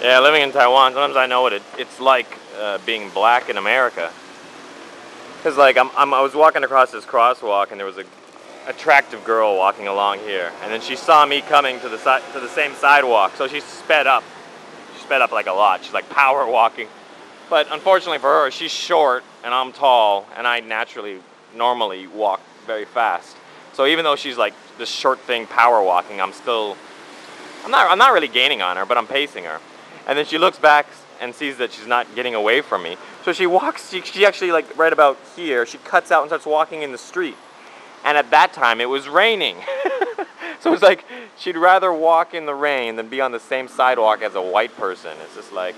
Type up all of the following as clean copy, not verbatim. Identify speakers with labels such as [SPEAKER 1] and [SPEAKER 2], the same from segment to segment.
[SPEAKER 1] Yeah, living in Taiwan, sometimes I know what it's like being black in America. Cause like I was walking across this crosswalk and there was a attractive girl walking along here, and then she saw me coming to the same sidewalk, so she sped up. She sped up like a lot. She's like power walking. But unfortunately for her, she's short and I'm tall, and I normally walk very fast. So even though she's like this short thing power walking, I'm not really gaining on her, but I'm pacing her. And then she looks back and sees that she's not getting away from me. So she walks, she actually like right about here, she cuts out and starts walking in the street. And at that time it was raining. So it's like she'd rather walk in the rain than be on the same sidewalk as a white person. It's just like,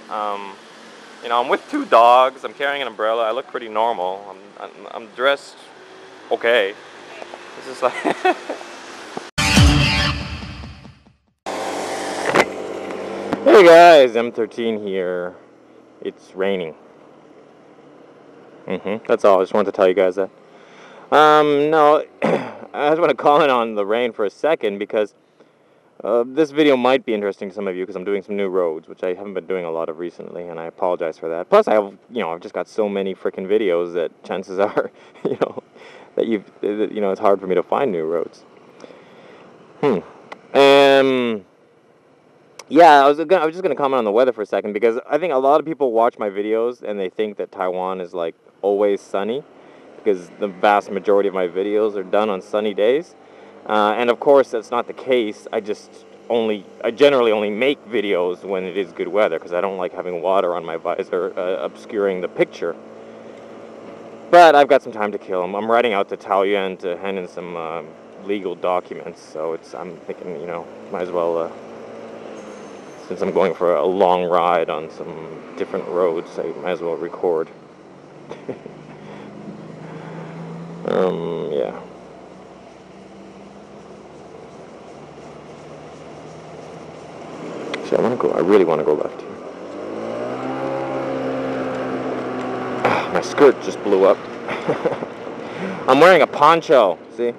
[SPEAKER 1] you know, I'm with 2 dogs, I'm carrying an umbrella, I look pretty normal, I'm dressed okay. It's just like... Hey guys, M13 here. It's raining. That's all, I just wanted to tell you guys that. No, I just want to comment on the rain for a second because this video might be interesting to some of you because I'm doing some new roads, which I haven't been doing a lot of recently, and I apologize for that. Plus, I've just got so many freaking videos that chances are, that it's hard for me to find new roads. Yeah, I was just gonna comment on the weather for a second because I think a lot of people watch my videos and they think that Taiwan is like always sunny, because the vast majority of my videos are done on sunny days. And of course, that's not the case. I generally only make videos when it is good weather because I don't like having water on my visor obscuring the picture. But I've got some time to kill. I'm writing out to Taoyuan to hand in some legal documents, so I'm thinking, might as well, since I'm going for a long ride on some different roads, I might as well record. Yeah. I really want to go left here. My skirt just blew up. I'm wearing a poncho, see?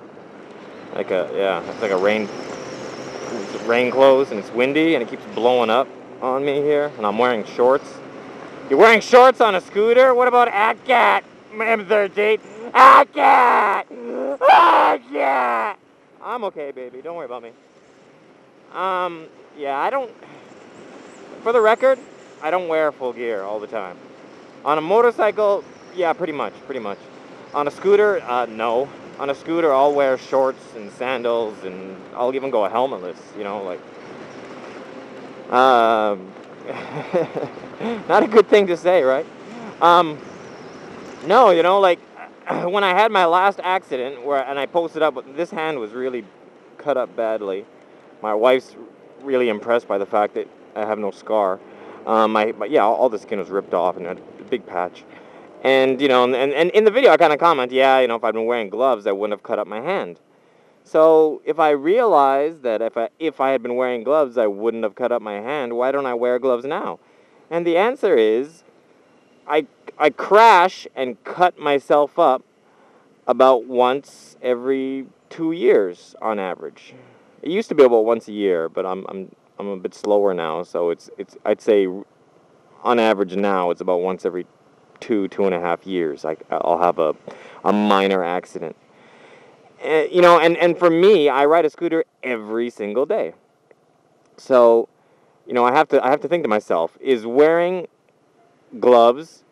[SPEAKER 1] It's like a rain clothes, and it's windy, and it keeps blowing up on me here, and I'm wearing shorts. You're wearing shorts on a scooter? What about ACAT? M13? ACAT! ACAT! I'm okay, baby. Don't worry about me. Yeah, for the record, I don't wear full gear all the time. On a motorcycle, yeah, pretty much. On a scooter, no. On a scooter, I'll wear shorts and sandals, and I'll even go helmetless, not a good thing to say, right? No, when I had my last accident, and I posted up, this hand was really cut up badly. My wife's really impressed by the fact that I have no scar. All the skin was ripped off and had a big patch. And, and in the video I kind of comment, if I'd been wearing gloves, I wouldn't have cut up my hand. So if I realized that if I had been wearing gloves, I wouldn't have cut up my hand, why don't I wear gloves now? And the answer is, I crash and cut myself up about once every 2 years on average. It used to be about once a year, but I'm a bit slower now, so I'd say on average now it's about once every 2.5 years. I'll have a minor accident. And for me, I ride a scooter every single day. So, I have to think to myself, is wearing gloves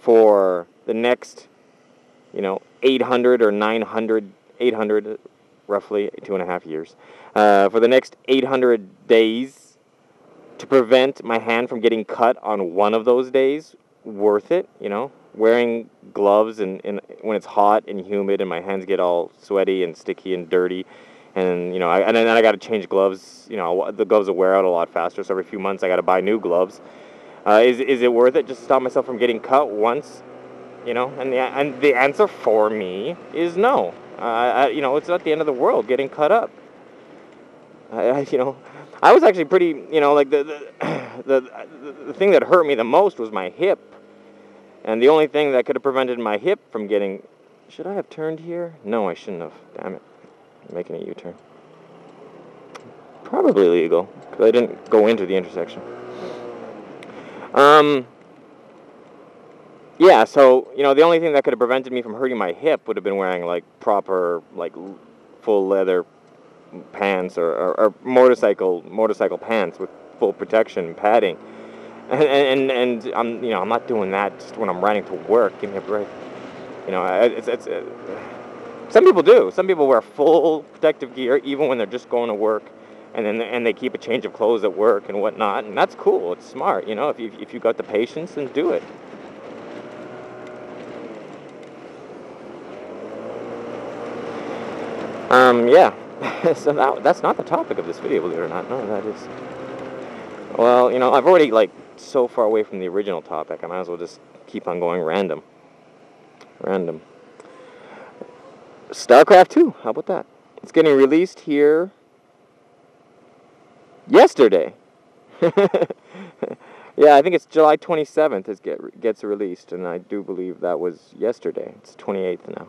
[SPEAKER 1] for the next 800 or 900, 800, roughly 2.5 years, for the next 800 days to prevent my hand from getting cut on one of those days worth it? Wearing gloves and when it's hot and humid and my hands get all sweaty and sticky and dirty, and then I got to change gloves. The gloves will wear out a lot faster, so every few months I got to buy new gloves. Is it worth it just to stop myself from getting cut once? And the answer for me is no. It's not the end of the world getting cut up. I was actually pretty, the thing that hurt me the most was my hip. And the only thing that could have prevented my hip from getting... Should I have turned here? No, I shouldn't have. Damn it. I'm making a U-turn. Probably legal, because I didn't go into the intersection. Um, yeah, so, the only thing that could have prevented me from hurting my hip would have been wearing, like, proper, like, full leather pants or motorcycle pants with full protection and padding. And I'm not doing that just when I'm riding to work. Give me a break. It's some people do. Some people wear full protective gear even when they're just going to work, and they keep a change of clothes at work and whatnot, and that's cool. It's smart. If you got the patience, then do it. Yeah. So that's not the topic of this video, believe it or not. No, that is. Well, I've already, like, so far away from the original topic, I might as well just keep on going random. StarCraft 2, how about that? It's getting released here yesterday. Yeah, I think it's July 27th gets released, and I do believe that was yesterday. It's 28th now.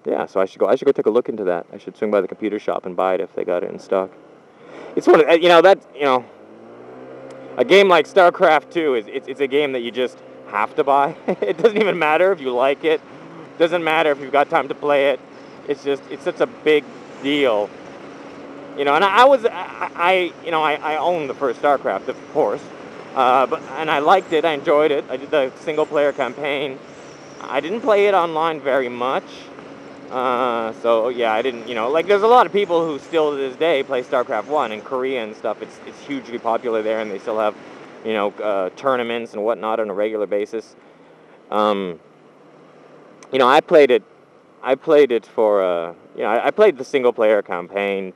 [SPEAKER 1] Yeah, so I should go take a look into that. I should swing by the computer shop and buy it if they got it in stock. It's one of, a game like StarCraft 2 it's a game that you just have to buy. It doesn't even matter if you like it. Doesn't matter if you've got time to play it. It's such a big deal. And I owned the first StarCraft, of course. And I liked it. I enjoyed it. I did the single player campaign. I didn't play it online very much. So yeah, I didn't, like, there's a lot of people who still to this day play StarCraft 1 in Korea and stuff. It's hugely popular there, and they still have, tournaments and whatnot on a regular basis. I played it for, I played the single player campaign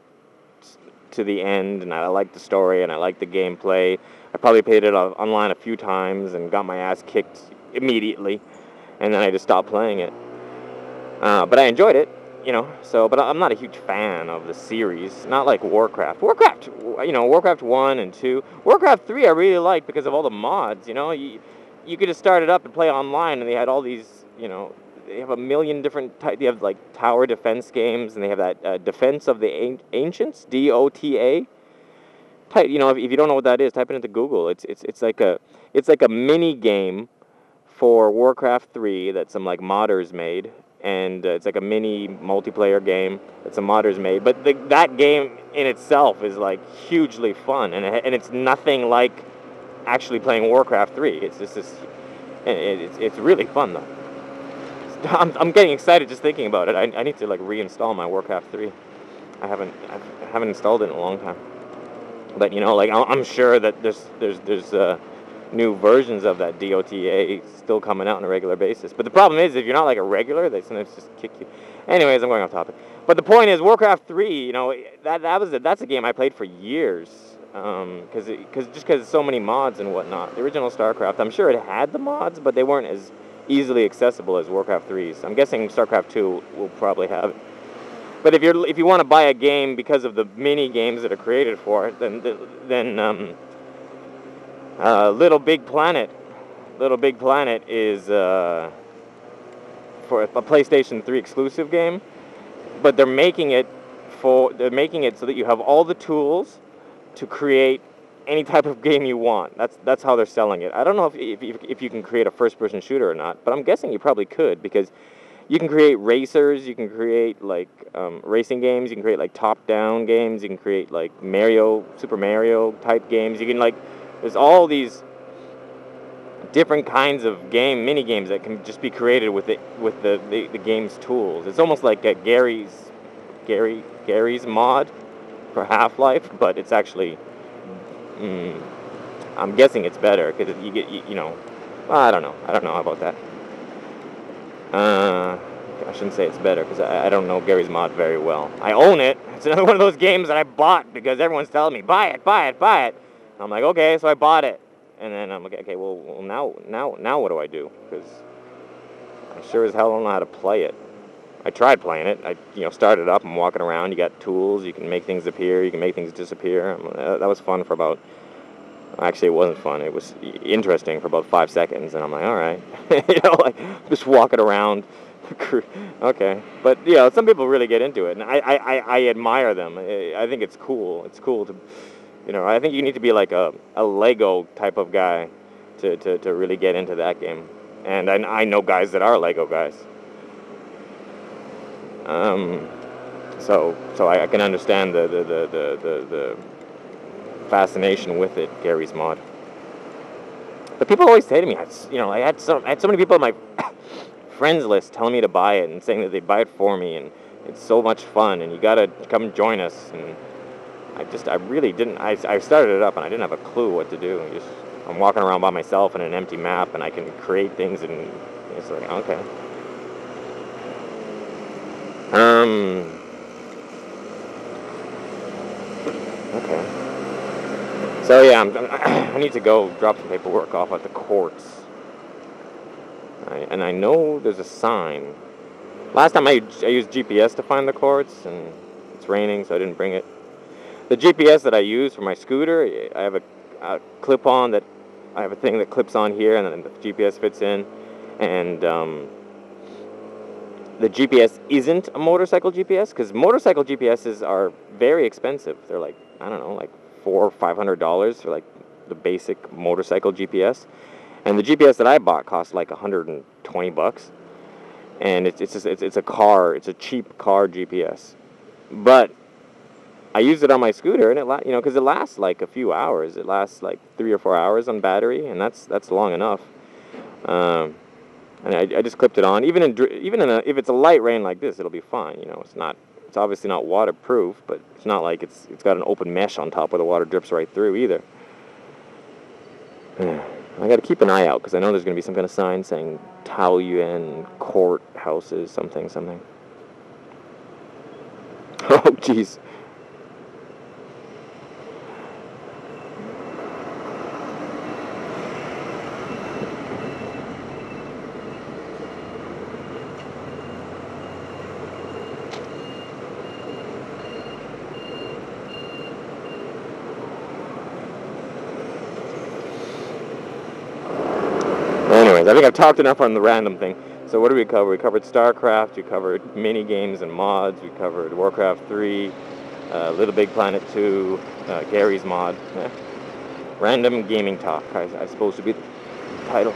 [SPEAKER 1] to the end, and I liked the story, and I liked the gameplay. I probably played it online a few times and got my ass kicked immediately, and then I just stopped playing it. But I enjoyed it, but I'm not a huge fan of the series. Not like Warcraft. Warcraft 1 and 2. Warcraft 3 I really liked because of all the mods, You could just start it up and play online, and they had all these, they have a million different types. They have, like, tower defense games, and they have that Defense of the Ancients, DOTA. Type, if you don't know what that is, type it into Google. It's like a mini game for Warcraft 3 that some, like, modders made. And it's like a mini multiplayer game that some modders made. But that game in itself is, like, hugely fun, and it's nothing like actually playing Warcraft 3. It's just this, it's really fun though. I'm getting excited just thinking about it. I need to, like, reinstall my Warcraft 3. I haven't installed it in a long time. But like, I'm sure that there's new versions of that DOTA still coming out on a regular basis. But the problem is, if you're not, like, a regular, they sometimes just kick you. Anyways, I'm going off topic. But the point is, Warcraft 3, that's a game I played for years. Because so many mods and whatnot. The original StarCraft, I'm sure it had the mods, but they weren't as easily accessible as Warcraft 3's. I'm guessing StarCraft 2 will probably have it. But if you want to buy a game because of the mini games that are created for it, then Little Big Planet is for a PlayStation 3 exclusive game, but they're making it so that you have all the tools to create any type of game you want. That's how they're selling it. I don't know if you can create a first-person shooter or not, but I'm guessing you probably could, because you can create racers, you can create, like, racing games, you can create, like, top-down games, you can create, like, Super Mario type games. You can, like, there's all these different kinds of mini games that can just be created with the game's tools. It's almost like a Gary's mod for Half-Life, but it's actually, I'm guessing it's better, because you get, I don't know about that. I shouldn't say it's better, because I don't know Gary's mod very well. I own it. It's another one of those games that I bought because everyone's telling me, buy it. I'm like, okay, so I bought it. And then I'm like, okay, well now what do I do? Because I sure as hell don't know how to play it. I tried playing it. I started up and walking around. You got tools. You can make things appear. You can make things disappear. That was fun for about... Actually, it wasn't fun. It was interesting for about 5 seconds. And I'm like, all right. Like, just walking around. Okay. But, some people really get into it. And I admire them. I think it's cool. It's cool to You know, I think you need to be like a Lego type of guy to really get into that game. And I know guys that are Lego guys. So I can understand the fascination with it, Gary's mod. But people always say to me, I had so many people on my friends list telling me to buy it and saying that they buy it for me, and it's so much fun, and you gotta come join us. And I really didn't. I started it up and I didn't have a clue what to do. I'm walking around by myself in an empty map, and I can create things, and it's like, okay. Okay. So yeah, I need to go drop some paperwork off at the courts. And I know there's a sign. Last time I used GPS to find the courts, and it's raining, so I didn't bring it. The GPS that I use for my scooter, I have a clip-on that I have a thing that clips on here, and then the GPS fits in. And the GPS isn't a motorcycle GPS, because motorcycle GPSs are very expensive. They're like, I don't know, like $400 or $500 for like the basic motorcycle GPS. And the GPS that I bought cost like $120, and it's a cheap car GPS. But I use it on my scooter, and because it lasts like a few hours. It lasts like 3 or 4 hours on battery, and that's long enough. And I just clipped it on. Even if it's a light rain like this, it'll be fine. You know, it's obviously not waterproof, but it's not like it's got an open mesh on top where the water drips right through either. I got to keep an eye out because I know there's going to be some kind of sign saying Taoyuan court houses, something. Oh, jeez. Anyways, I think I've talked enough on the random thing. So what did we cover? We covered StarCraft, we covered mini games and mods, we covered Warcraft 3, Little Big Planet 2, Gary's mod. Random gaming talk, I suppose, to be the title.